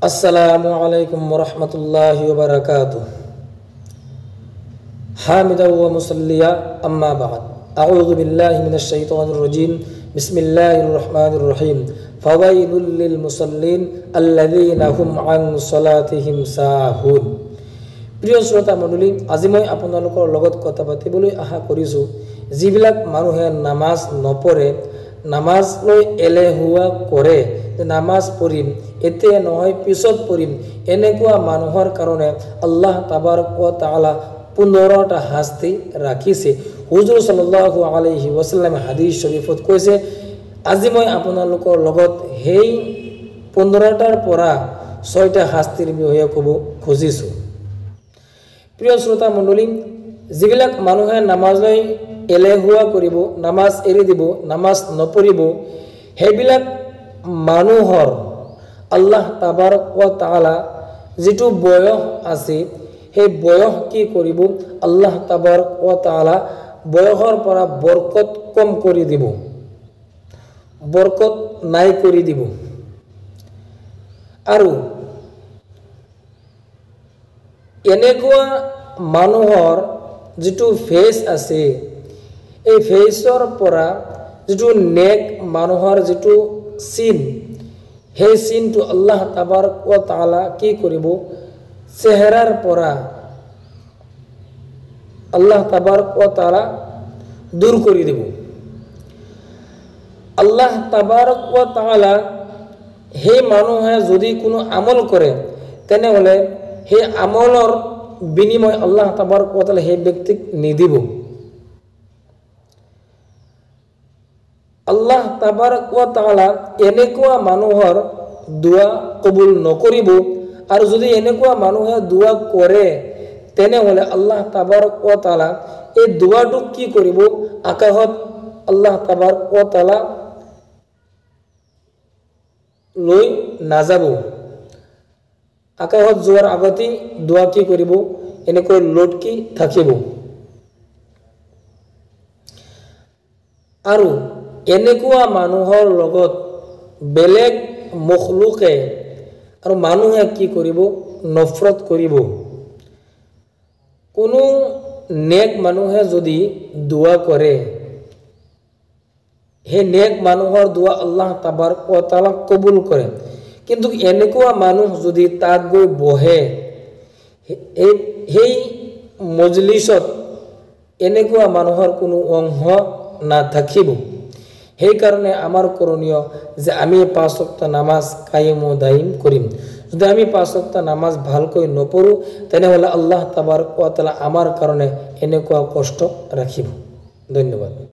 আসসালামু আলাইকুম ওরহমতুল্লাহি ওবারাকাতুহ। হামিদা ওয়া মুসাল্লিয়া আম্মা বা'দ। আউযু বিল্লাহি মিনাশ শাইতানির রাজীম। বিসমিল্লাহির রহমানির রহিম। ফাওয়াইলুল লিল মুসাল্লিন আল্লাযীনা হুম আন সালাতিহিম সাহুন। প্ৰিয় শ্ৰোতা মণ্ডলী, আজি মই আপোনালোকৰ লগত কথা পাতিবলৈ আশা কৰিছোঁ যিবিলাক মানুহে নামাজ নপঢ়ে, নামাজ লৈ এলেহুৱা কৰে, নামাজ পঢ়িম এতিয়া নহয় পিছত পঢ়িম, এনেকুৱা মানুহৰ কাৰণে আল্লাহ তাবাৰক ও তাআলা 15টা শাস্তি ৰাখিছে। হুজুৰ সাল্লাল্লাহু আলাইহি ওয়াসাল্লাম হাদিস শৰীফত কৈছে, আজি মই আপোনালোকৰ লগত সেই 15টাৰ পৰা 6টা শাস্তিৰ বিষয়ে ক'ব খুজিছোঁ। প্ৰিয় শ্ৰোতা মণ্ডলী, যিবিলাক মানুহে নামাজ লৈ এলেহুৱা কৰিব, নামাজ এৰি দিব, নামাজ নপঢ়িব, সেইবিলাক মানুহৰ আল্লাহ তাবাৰক ও তাআলা যিটো বয়স আছে সেই বয়স কি কৰিব, আল্লাহ তাবাৰক ও তাআলা বয়সৰ পৰা বৰকত কম কৰি দিব, বৰকত নাই কৰি দিব। আৰু এনেকুৱা মানুহৰ যিটো ফেচ আছে, এই ফেচৰ পৰা যিটো নেক মানুহৰ যিটো চিন, সেই চিনটো আল্লাহ তাবাৰক ও তাআলা কি কৰিব, চেহেৰাৰ পৰা আল্লাহ তাবাৰক ও তাআলা দূৰ কৰি দিব। আল্লাহ তাবাৰক ও তাআলা সেই মানুহে যদি কোনো আমল কৰে, তেনেহ'লে সেই আমলৰ বিনিময় আল্লাহ তাবাৰক ও তাআলা সেই ব্যক্তিক নিদিব। আল্লাহ তাবাৰক ও তাআলা এনেকুৱা মানুহৰ দোৱা কবুল নকৰিব। আৰু যদি এনেকুৱা মানুহে দোৱা কৰে, তেনেহ'লে আল্লাহ তাবাৰক ও তাআলা এই দোৱাটো কি কৰিব, আকাশত আল্লাহ তাবাৰক ও তাআলা লৈ নাযাব। আকাশত যোৱাৰ আগতেই দোৱা কি কৰিব, এনেকৈ লটকি থাকিব। আৰু এনেকুৱা মানুহৰ লগত বেলেগ মখলুকে আৰু মানুহে কি কৰিব, নফৰত কৰিব। কোনো নেক মানুহে যদি দোৱা কৰে, সেই নেক মানুহৰ দোৱা আল্লাহ তাবাৰক ও তাআলা কবুল কৰে। কিন্তু এনেকুৱা মানুহ যদি তাত গৈ বহে, সেই মজলিছত এনেকুৱা মানুহৰ কোনো অংশ নাথাকিব। সেইকাৰণে আমাৰ কৰণীয় যে আমি 5 ওয়াক্ত নামাজ কায়েম ও দায়ম কৰিম। যদি আমি 5 ওয়াক্ত নামাজ ভালকৈ নপঢ়ো, তেনেহ'লে আল্লাহ তাবাৰক ও তাআলা আমাৰ কাৰণে এনেকুৱা কষ্ট ৰাখিব। ধন্যবাদ।